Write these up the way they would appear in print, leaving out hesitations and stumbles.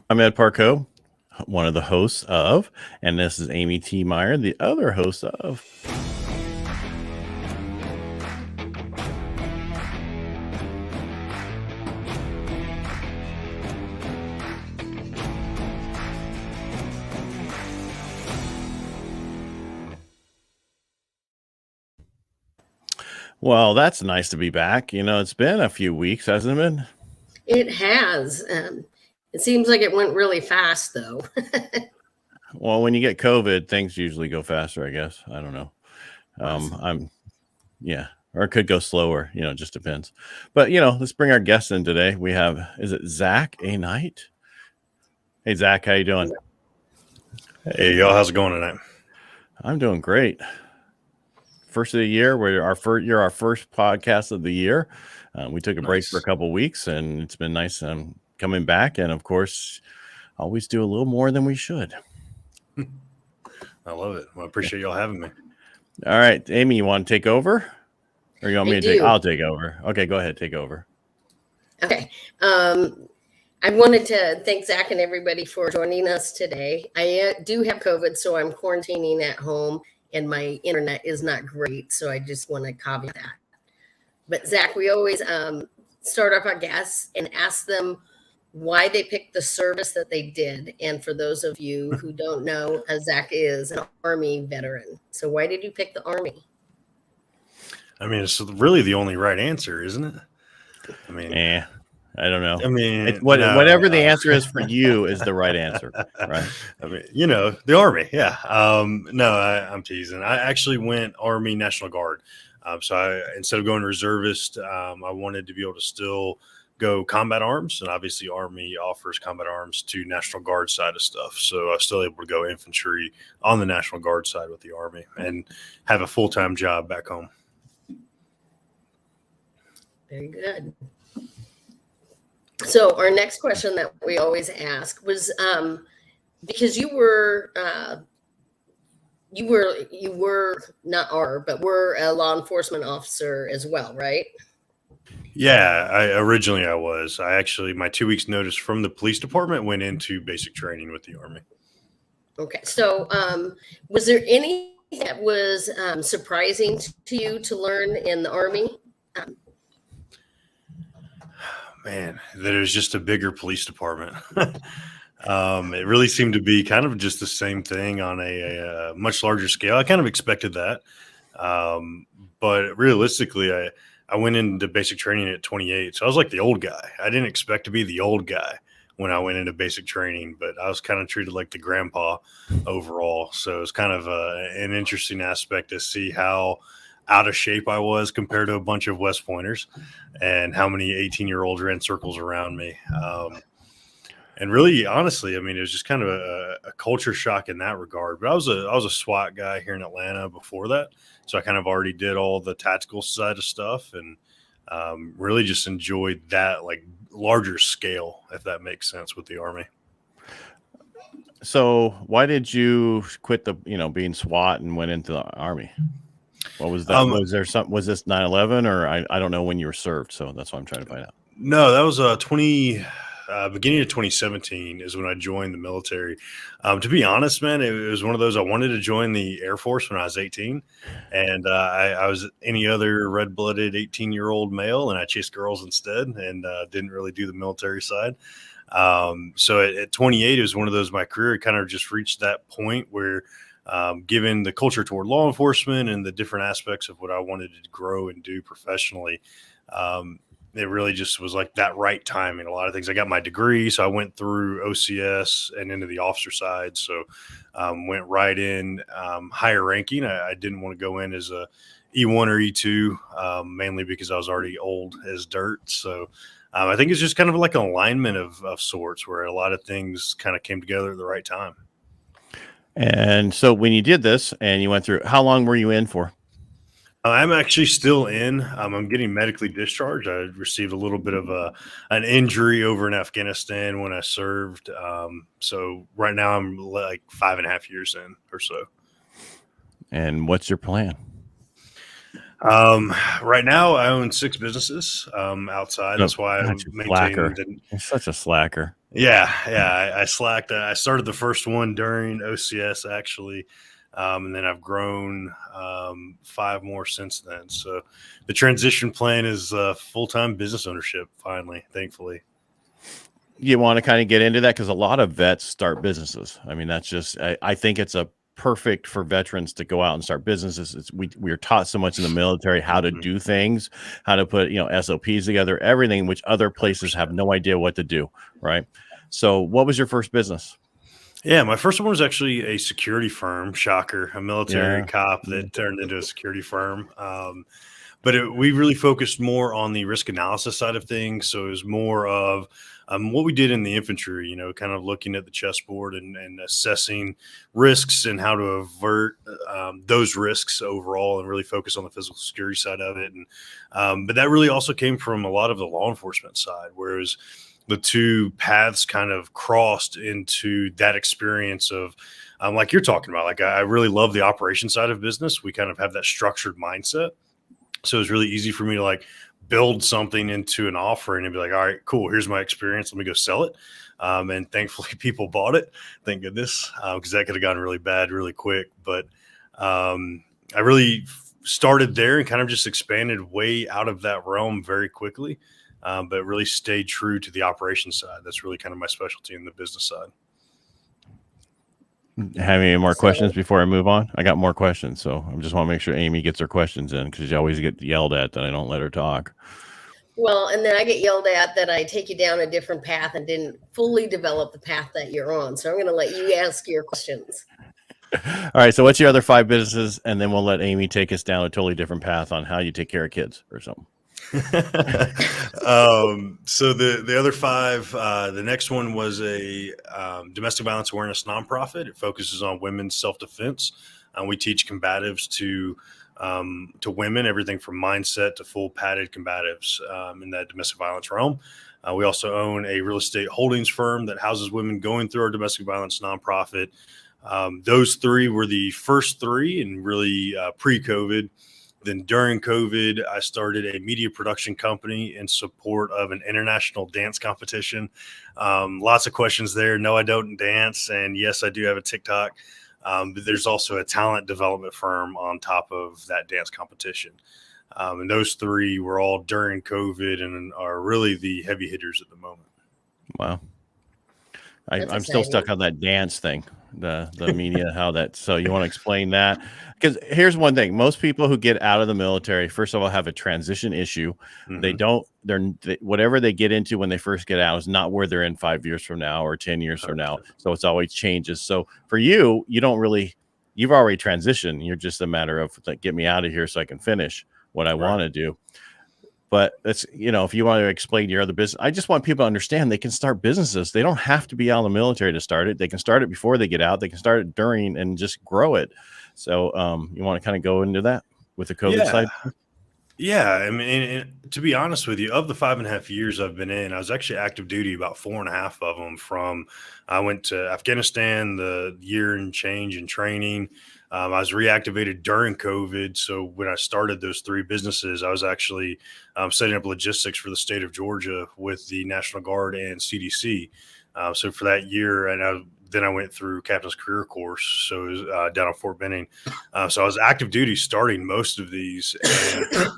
I'm Ed Parco, one of the hosts of, and this is Amy T. Meyer, the other host of. Well, that's nice to be back. It's been a few weeks, hasn't it been? It has. It seems like it went really fast, though. Well, when you get COVID, things usually go faster, I guess. I don't know. Yeah, or it could go slower. It just depends. But let's bring our guest in today. We have, is it Zach A. Knight? Hey, Zach, how you doing? Hey, y'all, how's it going tonight? I'm doing great. First of the year, you're our first podcast of the year. We took a break for a couple of weeks, and it's been nice coming back. And of course, always do a little more than we should. I love it. Well, I appreciate y'all having me. All right, Amy, you want to take over, or you want me to take? I'll take over. Okay, go ahead, take over. Okay. I wanted to thank Zach and everybody for joining us today. I do have COVID, so I'm quarantining at home, and my internet is not great. So I just want to caveat that. But Zach, we always start off our guests and ask them why they picked the service that they did. And for those of you who don't know, Zach is an Army veteran. So why did you pick the Army? I mean, it's really the only right answer, isn't it? I mean, I don't know. I mean, whatever the answer is for you is the right answer, right? I mean, the Army. Yeah. I'm teasing. I actually went Army National Guard. So instead of going reservist, I wanted to be able to still go combat arms, and obviously Army offers combat arms to National Guard side of stuff. So I was still able to go infantry on the National Guard side with the Army and have a full-time job back home. Very good. So our next question that we always ask was because you were not but were a law enforcement officer as well, right? Yeah, originally I was. My 2 weeks notice from the police department went into basic training with the Army. Okay. So was there any that was surprising to you to learn in the Army? Man, there's just a bigger police department. It really seemed to be kind of just the same thing on a much larger scale. I kind of expected that. But realistically, I went into basic training at 28. So I was like the old guy. I didn't expect to be the old guy when I went into basic training, but I was kind of treated like the grandpa overall. So it's kind of an interesting aspect to see how out of shape I was compared to a bunch of West Pointers and how many 18-year-olds ran circles around me. And really, honestly, I mean, it was just kind of a culture shock in that regard. But I was a SWAT guy here in Atlanta before that, so I kind of already did all the tactical side of stuff, and really just enjoyed that like larger scale, if that makes sense, with the Army. So, why did you quit the being SWAT and went into the Army? What was that? Was there something? Was this 9/11, or I don't know when you were served, so that's what I'm trying to find out. No, that was beginning of 2017 is when I joined the military. To be honest, man, it was one of those, I wanted to join the Air Force when I was 18, and I was any other red-blooded 18-year-old male, and I chased girls instead, and didn't really do the military side. So at 28, it was one of those, my career kind of just reached that point where, given the culture toward law enforcement and the different aspects of what I wanted to grow and do professionally, it really just was like that right timing. A lot of things. I got my degree, so I went through OCS and into the officer side. So went right in higher ranking. I didn't want to go in as a E1 or E2, mainly because I was already old as dirt. So I think it's just kind of like an alignment of sorts where a lot of things kind of came together at the right time. And so when you did this and you went through, how long were you in for? I'm actually still in. I'm getting medically discharged. I received a little bit of an injury over in Afghanistan when I served. So right now I'm like 5.5 years in or so. And what's your plan? Right now I own 6 businesses outside. Oh, That's why I God, you maintain slacker. the. You're such a slacker. Yeah, yeah. I slacked. I started the first one during OCS actually, and then I've grown 5 more since then. So the transition plan is full-time business ownership. Finally, thankfully. You want to kind of get into that because a lot of vets start businesses. I mean, that's just I think it's a perfect for veterans to go out and start businesses. We're taught so much in the military how to Mhm. do things, how to put SOPs together, everything which other places have 100%. no idea what to do. Right. So, what was your first business? Yeah, my first one was actually a security firm. Shocker, a military Yeah. cop that turned into a security firm. But we really focused more on the risk analysis side of things. So it was more of what we did in the infantry, kind of looking at the chessboard and assessing risks and how to avert those risks overall and really focus on the physical security side of it. And but that really also came from a lot of the law enforcement side, whereas the two paths kind of crossed into that experience of like you're talking about. Like I really love the operation side of business. We kind of have that structured mindset, so it's really easy for me to like build something into an offering and be like, all right, cool. Here's my experience. Let me go sell it. And thankfully people bought it. Thank goodness. Cause that could have gotten really bad really quick. But I really started there and kind of just expanded way out of that realm very quickly. But really stayed true to the operations side. That's really kind of my specialty in the business side. Have any more questions So, before I move on? I got more questions, so I just want to make sure Amy gets her questions in because she always get yelled at that I don't let her talk. well, and then I get yelled at that I take you down a different path and didn't fully develop the path that you're on. So I'm going to let you ask your questions. All right. So, what's your other 5 businesses, and then we'll let Amy take us down a totally different path on how you take care of kids or something. So the other 5, the next one was a domestic violence awareness nonprofit. It focuses on women's self-defense. We teach combatives to women, everything from mindset to full padded combatives in that domestic violence realm. We also own a real estate holdings firm that houses women going through our domestic violence nonprofit. Those 3 were the first 3 and really pre-COVID. Then during COVID, I started a media production company in support of an international dance competition. Lots of questions there. No, I don't dance. And yes, I do have a TikTok. But there's also a talent development firm on top of that dance competition. And those 3 were all during COVID and are really the heavy hitters at the moment. Wow. That's I'm still stuck exciting. on that dance thing, the media, how that. So you want to explain that? Because here's one thing: most people who get out of the military, first of all, have a transition issue. They Mm-hmm. don't. Whatever they get into when they first get out is not where they're in 5 years from now or 10 years from now. 100%. So it's always changes. So for you, you don't really. You've already transitioned. You're just a matter of like, get me out of here so I can finish what I Right. want to do. But it's, if you want to explain your other business, I just want people to understand they can start businesses. They don't have to be out of the military to start it. They can start it before they get out. They can start it during and just grow it. So you want to kind of go into that with the COVID Yeah. side? Yeah, I mean, and to be honest with you, of the 5.5 years I've been in, I was actually active duty about 4.5 of them. I went to Afghanistan, the year and change in training. I was reactivated during COVID. So when I started those 3 businesses, I was actually setting up logistics for the state of Georgia with the National Guard and CDC. So for that year, then I went through Captain's Career Course, so it was down at Fort Benning. So I was active duty starting most of these. And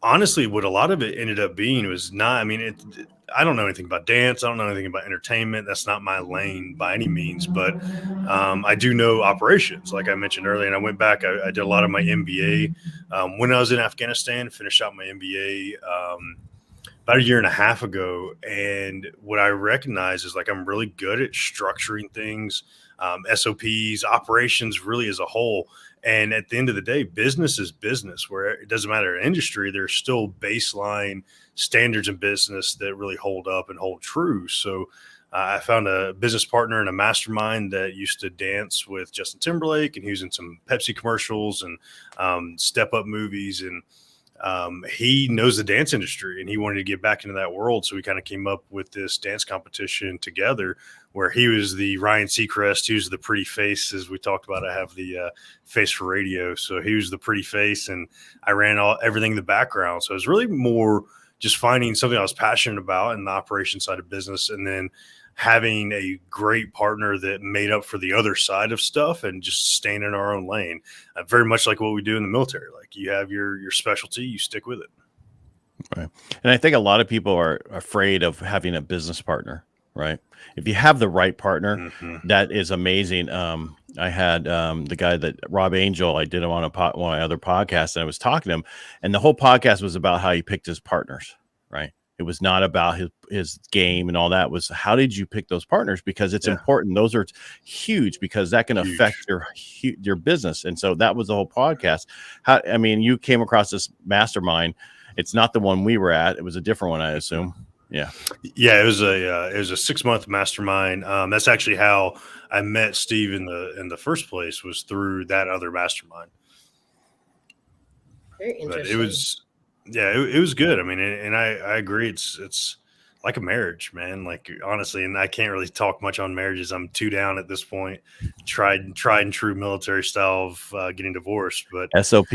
honestly, what a lot of it ended up being was not, I mean, I don't know anything about dance. I don't know anything about entertainment. That's not my lane by any means, but I do know operations, like I mentioned earlier. And I went back, I did a lot of my MBA when I was in Afghanistan, finished out my MBA about 1.5 years ago. And what I recognize is like, I'm really good at structuring things, SOPs, operations really as a whole. And at the end of the day, business is business, where it doesn't matter industry, there's still baseline standards in business that really hold up and hold true. So I found a business partner and a mastermind that used to dance with Justin Timberlake, and he was in some Pepsi commercials and Step Up movies. And he knows the dance industry and he wanted to get back into that world. So we kind of came up with this dance competition together where he was the Ryan Seacrest. He was the pretty face, as we talked about. I have the face for radio. So he was the pretty face and I ran everything in the background. So it was really more just finding something I was passionate about in the operation side of business, and then having a great partner that made up for the other side of stuff and just staying in our own lane. Very much like what we do in the military. Like you have your specialty, you stick with it. Right. And I think a lot of people are afraid of having a business partner, right? If you have the right partner, that is amazing. I had the guy that Rob Angel, I did him on one of my other podcasts, and I was talking to him, and the whole podcast was about how he picked his partners, right? It was not about his game and all that. It was how did you pick those partners? Because it's important. Those are huge because that can affect your business. And so that was the whole podcast. You came across this mastermind. It's not the one we were at. It was a different one, I assume. Yeah. It was a 6-month mastermind. That's actually how I met Steve in the first place, was through that other mastermind. Very interesting. But it was good. I mean, and I agree. It's like a marriage, man. Like, honestly, and I can't really talk much on marriages. I'm too down at this point. Tried and true military style of getting divorced, but SOP.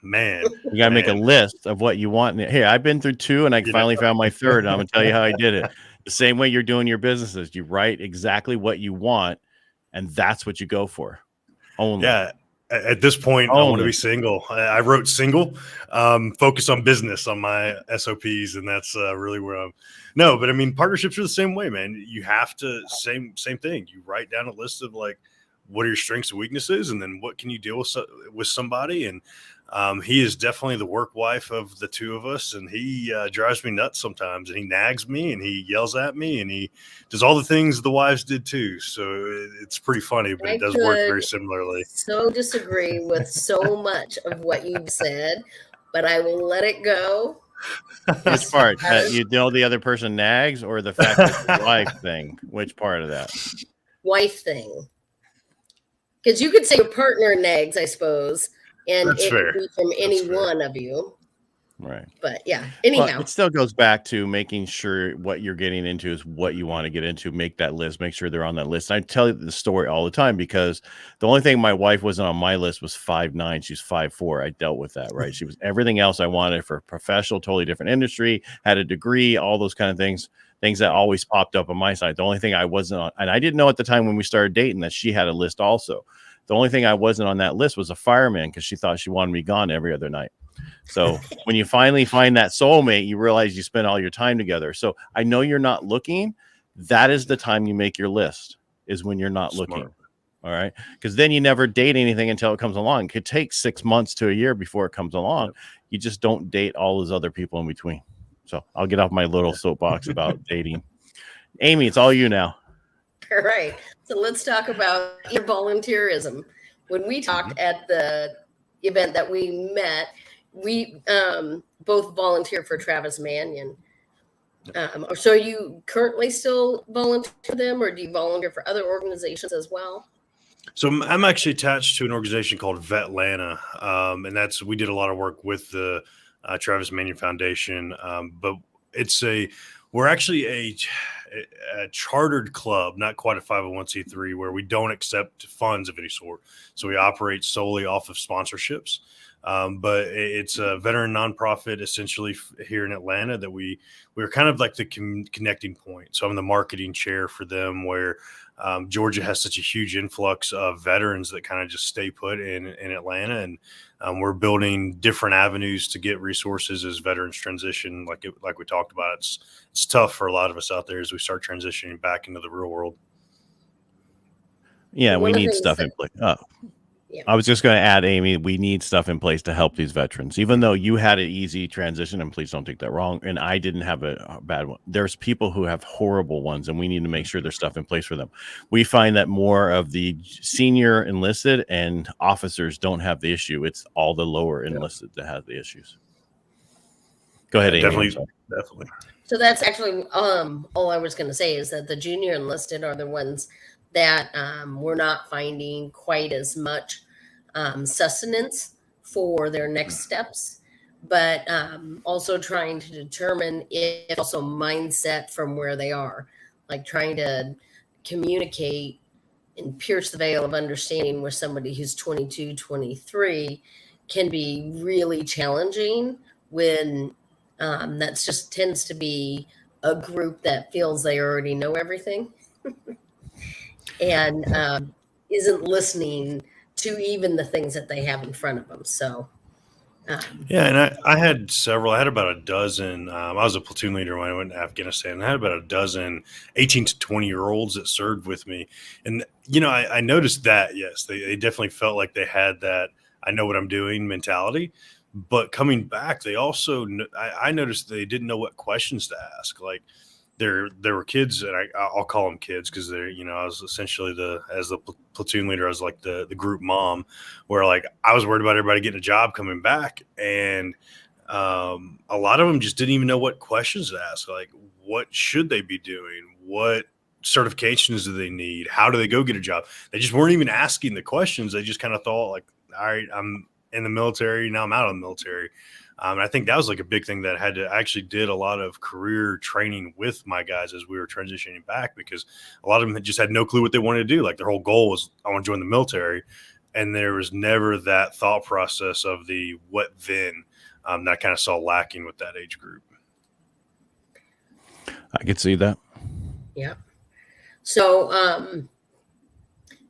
Man, you gotta make a list of what you want. Hey, I've been through 2, and I finally found my 3rd. And I'm gonna tell you how I did it. The same way you're doing your businesses. You write exactly what you want, and that's what you go for. Only. Yeah. At this point, I want to be single. I wrote single, focus on business on my SOPs, and that's really where I'm. No, but I mean, partnerships are the same way, man. You have to same thing. You write down a list of like, what are your strengths and weaknesses, and then what can you deal with somebody. And he is definitely the work wife of the two of us, and he drives me nuts sometimes, and he nags me, and he yells at me, and he does all the things the wives did too. So it's pretty funny, but it does work very similarly. So disagree with so much of what you've said, but I will let it go. Which part? You know the other person nags, or the fact that the wife thing? Which part of that? Wife thing. Because you could say your partner nags, I suppose, and That's it fair. could be from any one of you. Right. But yeah, anyhow. Well, it still goes back to making sure what you're getting into is what you want to get into. Make that list. Make sure they're on that list. And I tell you the story all the time because the only thing my wife wasn't on my list was 5'9". She's 5'4". I dealt with that, right? She was everything else I wanted for professional, totally different industry, had a degree, all those kind of things that always popped up on my side. The only thing I wasn't on, and I didn't know at the time when we started dating that she had a list also. The only thing I wasn't on that list was a fireman because she thought she wanted me gone every other night. So when you finally find that soulmate, you realize you spend all your time together. So I know you're not looking. That is the time you make your list, is when you're not looking. All right. Because then you never date anything until it comes along. It could take 6 months to a year before it comes along. Yep. You just don't date all those other people in between. So I'll get off my little soapbox about dating. Amy, it's all you now. All right. So let's talk about your volunteerism. When we talked at the event that we met, we both volunteer for Travis Manion. So are you currently still volunteer for them, or do you volunteer for other organizations as well? So I'm actually attached to an organization called VetLana, and we did a lot of work with the Travis Manion Foundation, but we're actually a chartered club, not quite a 501c3, where we don't accept funds of any sort. So we operate solely off of sponsorships. But it's a veteran nonprofit essentially here in Atlanta that we're kind of like the connecting point. So I'm the marketing chair for them, where Georgia has such a huge influx of veterans that kind of just stay put in Atlanta. And we're building different avenues to get resources as veterans transition. Like we talked about, it's tough for a lot of us out there as we start transitioning back into the real world. Yeah, we need stuff in place. Yeah. I was just going to add, Amy, we need stuff in place to help these veterans. Even though you had an easy transition, and please don't take that wrong, and I didn't have a bad one. There's people who have horrible ones, and we need to make sure there's stuff in place for them. We find that more of the senior enlisted and officers don't have the issue. It's all the lower enlisted that have the issues. Go ahead, Amy. Definitely. So that's actually all I was going to say, is that the junior enlisted are the ones that we're not finding quite as much sustenance for their next steps. but also trying to determine if also mindset from where they are, like trying to communicate and pierce the veil of understanding with somebody who's 22, 23 can be really challenging when that's just tends to be a group that feels they already know everything and isn't listening to even the things that they have in front of them. So, Yeah, and I had several. I had about a dozen. I was a platoon leader when I went to Afghanistan. I had about a dozen 18 to 20-year-olds that served with me. And, I noticed that, yes, they definitely felt like they had that I know what I'm doing mentality. But coming back, they also, I noticed they didn't know what questions to ask. Like, there were kids, and I'll call them kids because they're, I was essentially as the platoon leader, I was like the group mom, where like I was worried about everybody getting a job coming back, and a lot of them just didn't even know what questions to ask. Like, what should they be doing? What certifications do they need? How do they go get a job? They just weren't even asking the questions. They just kind of thought like, all right, I'm in the military, now I'm out of the military. And I think that was like a big thing that I actually did a lot of career training with my guys as we were transitioning back, because a lot of them just had no clue what they wanted to do. Like their whole goal was, I want to join the military. And there was never that thought process of the what then that I kind of saw lacking with that age group. I could see that. Yeah. So,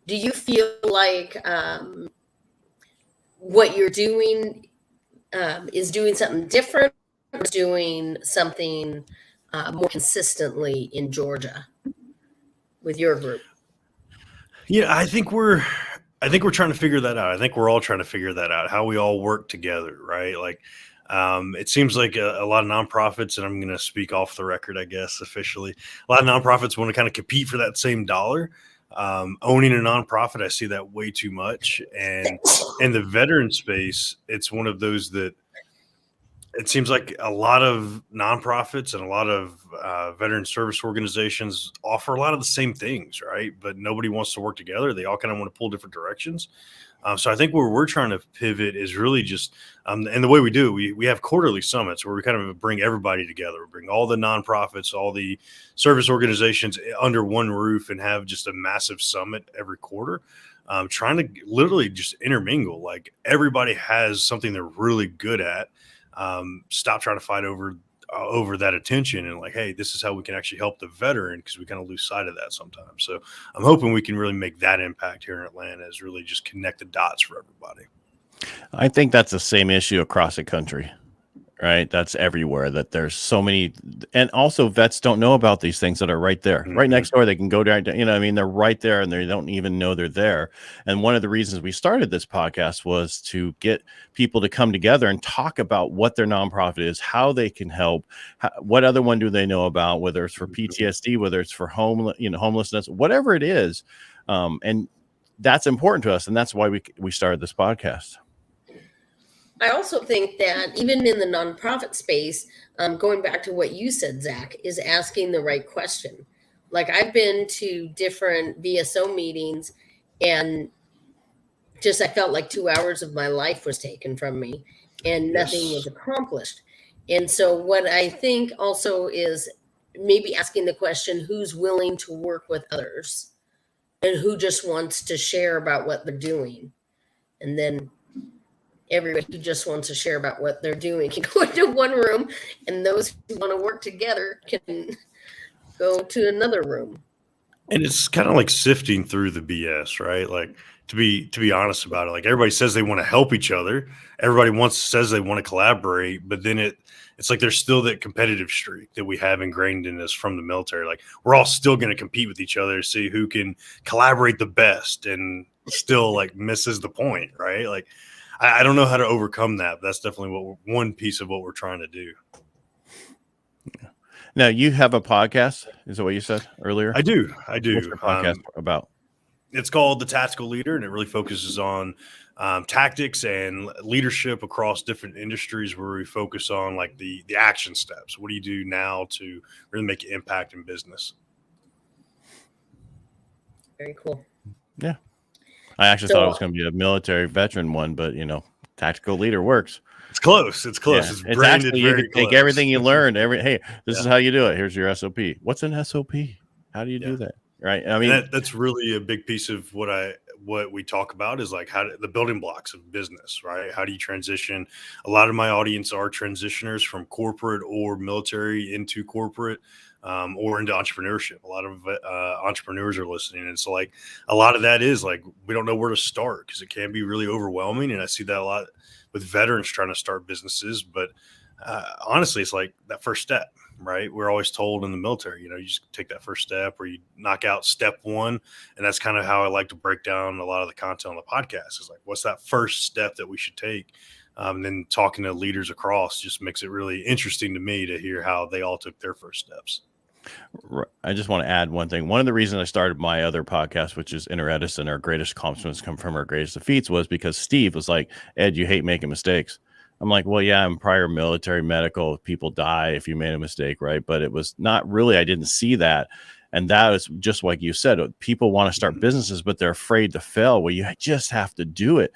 do you feel like what you're doing is doing something different, or doing something more consistently in Georgia with your group? Yeah, I think we're trying to figure that out. I think we're all trying to figure that out, how we all work together, right? Like, it seems like a lot of nonprofits, and I'm going to speak off the record, I guess, officially. A lot of nonprofits want to kind of compete for that same dollar. Owning a nonprofit, I see that way too much. And in the veteran space, it's one of those that it seems like a lot of nonprofits and a lot of veteran service organizations offer a lot of the same things, right? But nobody wants to work together. They all kind of want to pull different directions. So I think where we're trying to pivot is really just, and the way we do it, we have quarterly summits where we kind of bring everybody together. We bring all the nonprofits, all the service organizations under one roof and have just a massive summit every quarter. Trying to literally just intermingle. Like everybody has something they're really good at. Stop trying to fight over that attention and like, hey, this is how we can actually help the veteran, because we kind of lose sight of that sometimes. So I'm hoping we can really make that impact here in Atlanta, is really just connect the dots for everybody. I think that's the same issue across the country, right? That's everywhere, that there's so many, and also vets don't know about these things that are right there, right next door. They can go down, they're right there and they don't even know they're there. And one of the reasons we started this podcast was to get people to come together and talk about what their nonprofit is, how they can help, what other one do they know about, whether it's for PTSD, whether it's for homelessness, whatever it is. And that's important to us. And that's why we started this podcast. I also think that even in the nonprofit space, going back to what you said, Zach, is asking the right question. Like I've been to different VSO meetings and just I felt like 2 hours of my life was taken from me and nothing was accomplished. And so what I think also is maybe asking the question, who's willing to work with others and who just wants to share about what they're doing. And then everybody who just wants to share about what they're doing can go into one room, and those who want to work together can go to another room. And it's kind of like sifting through the BS, right? Like to be honest about it, like everybody says they want to help each other. Everybody says they want to collaborate, but then it's like there's still that competitive streak that we have ingrained in us from the military. Like we're all still going to compete with each other to see who can collaborate the best, and still like misses the point, right? Like I don't know how to overcome that. But that's definitely one piece of what we're trying to do. Now, you have a podcast. Is that what you said earlier? I do. What's your podcast about? It's called The Tactical Leader, and it really focuses on tactics and leadership across different industries, where we focus on like the action steps. What do you do now to really make an impact in business? Very cool. Yeah. I actually thought it was going to be a military veteran one, but Tactical leader works. It's close. It's close. Yeah. It's It's branded actually, you very can take close. everything you learned. Hey, this is Yeah. how you do it. Here's your SOP. What's an SOP? How do you do that? Right. I mean, that's really a big piece of what we talk about is like the building blocks of business, right? How do you transition? A lot of my audience are transitioners from corporate or military into corporate, or into entrepreneurship. A lot of entrepreneurs are listening, and so like a lot of that is like we don't know where to start because it can be really overwhelming, and I see that a lot with veterans trying to start businesses. But honestly, it's like that first step. Right. We're always told in the military, you just take that first step or you knock out step one. And that's kind of how I like to break down a lot of the content on the podcast is like, what's that first step that we should take? And then talking to leaders across just makes it really interesting to me to hear how they all took their first steps. I just want to add one thing. One of the reasons I started my other podcast, which is Inner Edison, our greatest accomplishments come from our greatest defeats, was because Steve was like, Ed, you hate making mistakes. I'm like, well, yeah, I'm prior military medical. People die if you made a mistake, right? But it was not really, I didn't see that. And that is just like you said, people want to start businesses, but they're afraid to fail. Well, you just have to do it.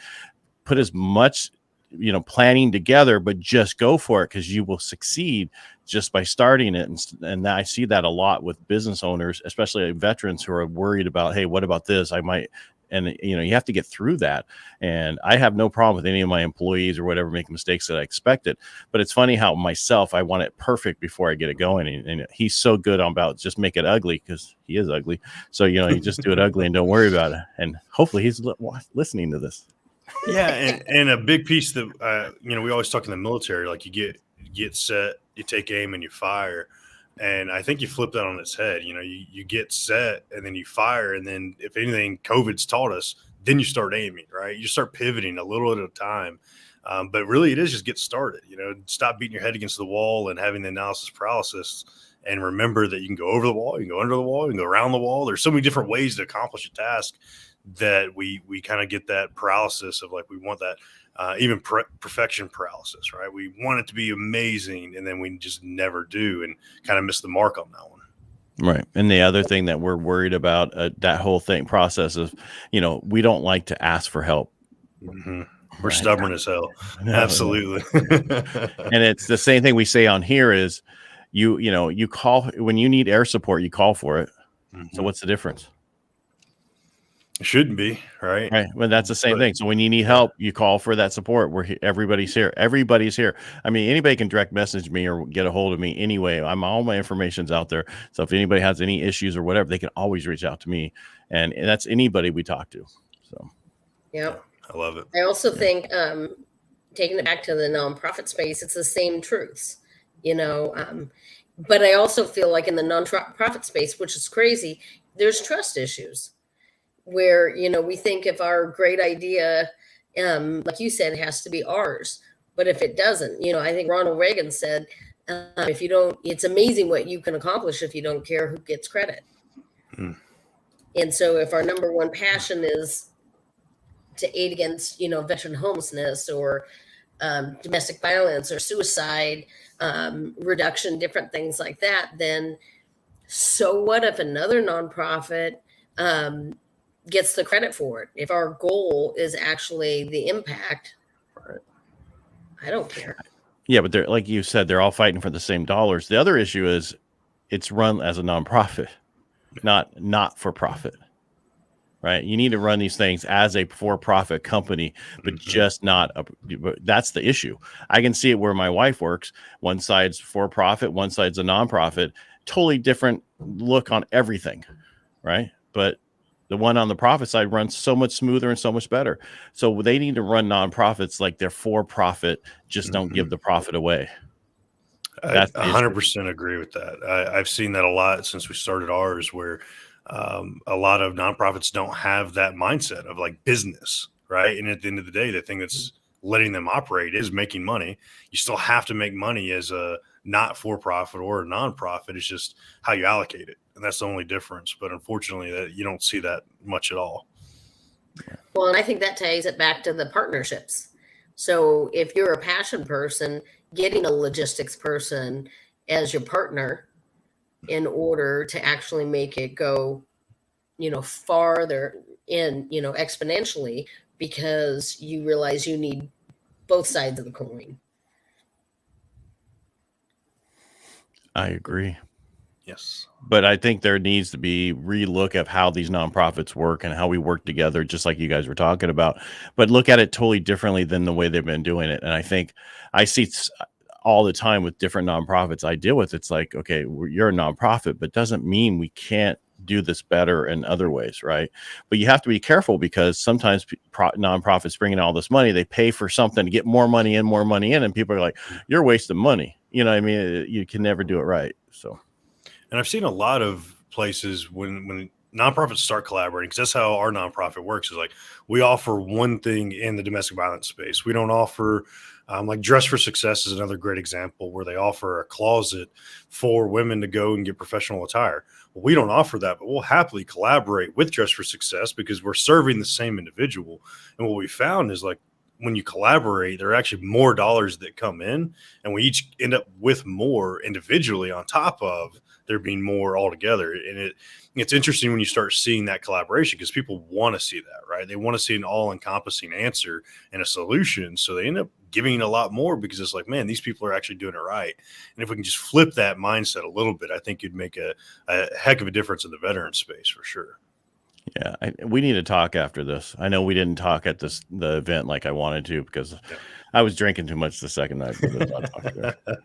Put as much, planning together, but just go for it because you will succeed just by starting it. And I see that a lot with business owners, especially veterans who are worried about, hey, what about this? I might. And, you have to get through that. And I have no problem with any of my employees or whatever making mistakes that I expected. But it's funny how myself, I want it perfect before I get it going. And he's so good about just make it ugly because he is ugly. So, you just do it ugly and don't worry about it. And hopefully he's listening to this. Yeah. And a big piece that, we always talk in the military, like you get set, you take aim and you fire. And I think you flip that on its head. You get set and then you fire. And then if anything, COVID's taught us, then you start aiming, right? You start pivoting a little at a time. But really it is just get started, stop beating your head against the wall and having the analysis paralysis and remember that you can go over the wall, you can go under the wall, you can go around the wall. There's so many different ways to accomplish a task that we kind of get that paralysis of like, we want that. Even perfection paralysis, right? We want it to be amazing, and then we just never do, and kind of miss the mark on that one. Right. And the other thing that we're worried about, that whole process of, we don't like to ask for help. Mm-hmm. We're stubborn as hell. No, absolutely. And it's the same thing we say on here is you call when you need air support, you call for it. Mm-hmm. So what's the difference? It shouldn't be, right? Right. Well, that's the same thing. So when you need help, you call for that support. Everybody's here. Everybody's here. I mean, anybody can direct message me or get a hold of me anyway. All my information's out there. So if anybody has any issues or whatever, they can always reach out to me. And that's anybody we talk to. So, yeah, I love it. I also think, taking it back to the nonprofit space, it's the same truths, but I also feel like in the nonprofit space, which is crazy, there's trust issues. Where, we think if our great idea, like you said, has to be ours. But if it doesn't, I think Ronald Reagan said, if you don't, it's amazing what you can accomplish if you don't care who gets credit. And so if our number one passion is to aid against, veteran homelessness or domestic violence or suicide reduction, different things like that, then so what if another nonprofit gets the credit for it? If our goal is actually the impact, right. I don't care. Yeah, but they're, like you said, they're all fighting for the same dollars. The other issue is it's run as a nonprofit, not for profit, right? You need to run these things as a for-profit company, but just not that's the issue. I can see it where my wife works. One side's for profit, one side's a nonprofit, totally different look on everything, right? But the one on the profit side runs so much smoother and so much better. So they need to run nonprofits like they're for profit. Just don't give the profit away. I 100% agree with that. I've seen that a lot since we started ours, where a lot of nonprofits don't have that mindset of like business, right? And at the end of the day, the thing that's letting them operate is making money. You still have to make money as a not for profit or a nonprofit. It's just how you allocate it. And that's the only difference. But unfortunately, that you don't see that much at all. Well, and I think that ties it back to the partnerships. So if you're a passion person, getting a logistics person as your partner in order to actually make it go, farther in, exponentially, because you realize you need both sides of the coin. I agree. Yes. But I think there needs to be relook of how these nonprofits work and how we work together, just like you guys were talking about, but look at it totally differently than the way they've been doing it. And I think I see all the time with different nonprofits I deal with. It's like, okay, you're a nonprofit, but doesn't mean we can't do this better in other ways, right? But you have to be careful, because sometimes nonprofits bring in all this money, they pay for something to get more money in, and people are like, you're wasting money. You know what I mean? You can never do it right. So. And I've seen a lot of places when nonprofits start collaborating, because that's how our nonprofit works, is like we offer one thing in the domestic violence space. We don't offer like Dress for Success is another great example, where they offer a closet for women to go and get professional attire. Well, we don't offer that, but we'll happily collaborate with Dress for Success because we're serving the same individual. And what we found is, like, when you collaborate, there are actually more dollars that come in, and we each end up with more individually on top of there being more altogether. And it's interesting when you start seeing that collaboration, because people want to see that, right? They want to see an all-encompassing answer and a solution. So they end up giving a lot more, because it's like, man, these people are actually doing it right. And if we can just flip that mindset a little bit, I think you'd make a heck of a difference in the veteran space for sure. Yeah, we need to talk after this. I know we didn't talk at the event like I wanted to, because I was drinking too much the second night.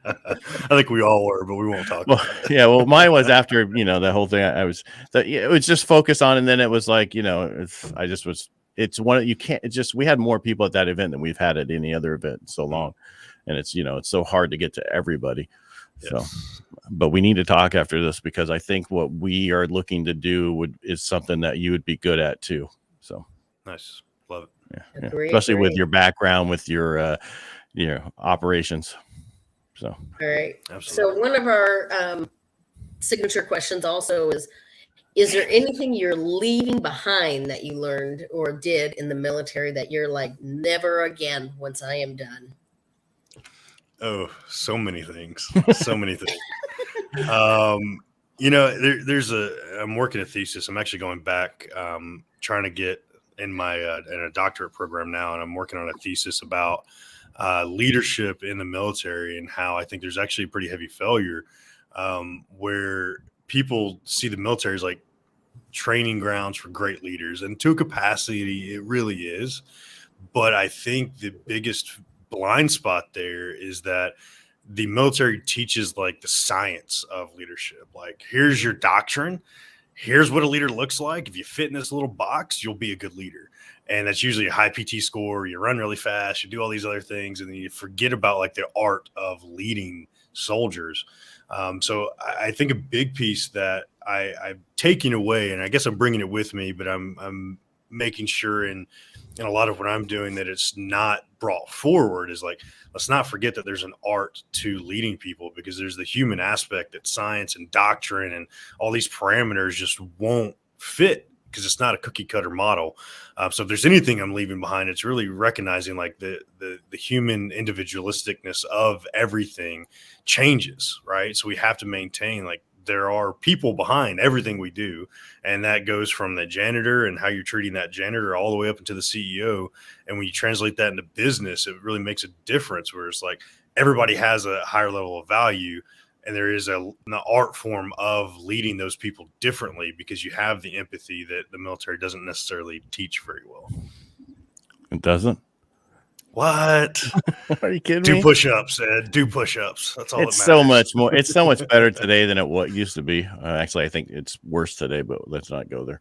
I think we all were, but we won't talk about it. Yeah, well, mine was after, the whole thing. It was just focused on, and then it was like, it's one, you can't, we had more people at that event than we've had at any other event in so long. And it's so hard to get to everybody. Yes. So, but we need to talk after this, because I think what we are looking to do is something that you would be good at too. So nice. Love it. Yeah. Especially with your background, with your, operations. So, all right. Absolutely. So one of our signature questions also is there anything you're leaving behind that you learned or did in the military that you're like, never again once I am done? Oh, so many things. So many things. I'm working a thesis. I'm actually going back, trying to get in my in a doctorate program now, and I'm working on a thesis about leadership in the military, and how I think there's actually a pretty heavy failure, where people see the military as like training grounds for great leaders, and to a capacity it really is. But I think the biggest blind spot there is that the military teaches like the science of leadership. Like, here's your doctrine, here's what a leader looks like. If you fit in this little box, you'll be a good leader. And that's usually a high PT score. You run really fast, you do all these other things, and then you forget about like the art of leading soldiers. So I think a big piece that I'm taking away, and I guess I'm bringing it with me, but I'm making sure in a lot of what I'm doing that it's not brought forward, is like, let's not forget that there's an art to leading people, because there's the human aspect that science and doctrine and all these parameters just won't fit, because it's not a cookie cutter model. So if there's anything I'm leaving behind, it's really recognizing like the human individualisticness of everything changes, right? So we have to maintain, like, there are people behind everything we do. And that goes from the janitor and how you're treating that janitor all the way up into the CEO. And when you translate that into business, it really makes a difference, where it's like everybody has a higher level of value. And there is an art form of leading those people differently, because you have the empathy that the military doesn't necessarily teach very well. It doesn't? What? Are you kidding me? Do push-ups, Ed. Do push-ups. That's all. It's so much more. It's so much better today than it used to be. Actually, I think it's worse today, but let's not go there.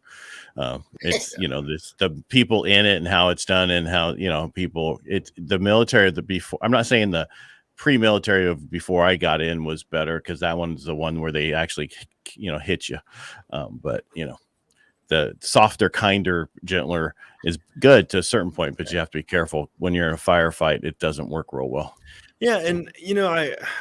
It's the people in it and how it's done, and how people. It's the military. Before. I'm not saying the pre-military of before I got in was better, because that one's the one where they actually hit you. But the softer, kinder, gentler is good to a certain point, but you have to be careful when you're in a firefight. It doesn't work real well. Yeah. And,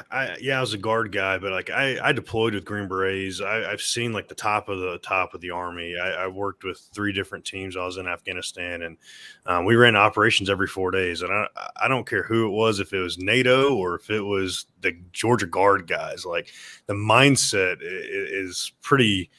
I was a guard guy, but like I deployed with Green Berets. I've seen like the top of the Army. I worked with 3 different teams. I was in Afghanistan, and we ran operations every 4 days. And I don't care who it was, if it was NATO or if it was the Georgia Guard guys, like the mindset is pretty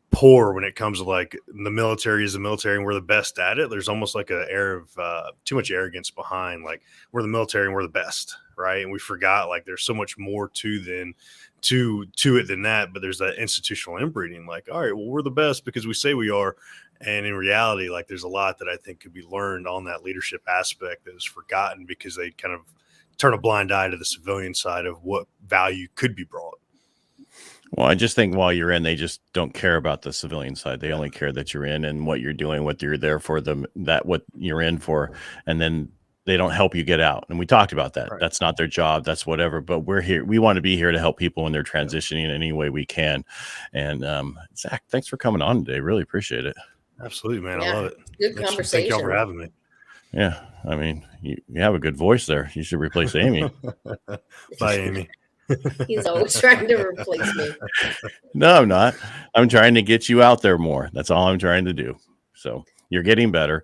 poor when it comes to like the military is the military and we're the best at it. There's almost like an air of too much arrogance behind like we're the military and we're the best, right? And we forgot like there's so much more to it than that. But there's that institutional inbreeding, like, all right, well, we're the best because we say we are. And in reality, like there's a lot that I think could be learned on that leadership aspect that is forgotten because they kind of turn a blind eye to the civilian side of what value could be brought. Well, I just think while you're in, they just don't care about the civilian side. They only care that you're in and what you're doing, what you're there for them, that what you're in for. And then they don't help you get out. And we talked about that. Right. That's not their job. That's whatever. But we're here. We want to be here to help people when they're transitioning in any way we can. And Zach, thanks for coming on today. Really appreciate it. Absolutely, man. Yeah. I love it. Good conversation. Thank y'all for having me. Yeah. I mean, you have a good voice there. You should replace Amy. Bye, Amy. He's always trying to replace me. No, I'm not. I'm trying to get you out there more. That's all I'm trying to do. So you're getting better.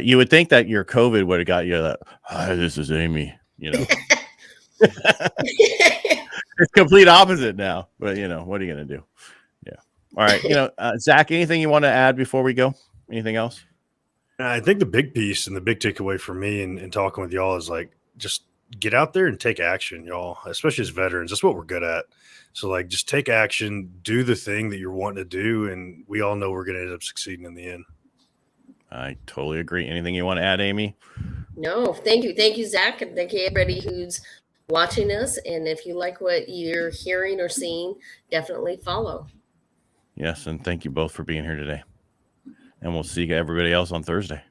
You would think that your COVID would have got you that, hi, this is Amy, you know. It's complete opposite now. But, you know, what are you going to do? Yeah. All right. You know, Zach, anything you want to add before we go? Anything else? I think the big piece and the big takeaway for me and talking with y'all is like just get out there and take action, y'all, especially as veterans. That's what we're good at. So like just take action, do the thing that you're wanting to do, and we all know we're going to end up succeeding in the end. I totally agree. Anything you want to add, Amy? No, thank you. Thank you, Zach. And thank you, everybody who's watching us. And if you like what you're hearing or seeing, definitely follow. Yes. And thank you both for being here today. And we'll see everybody else on Thursday.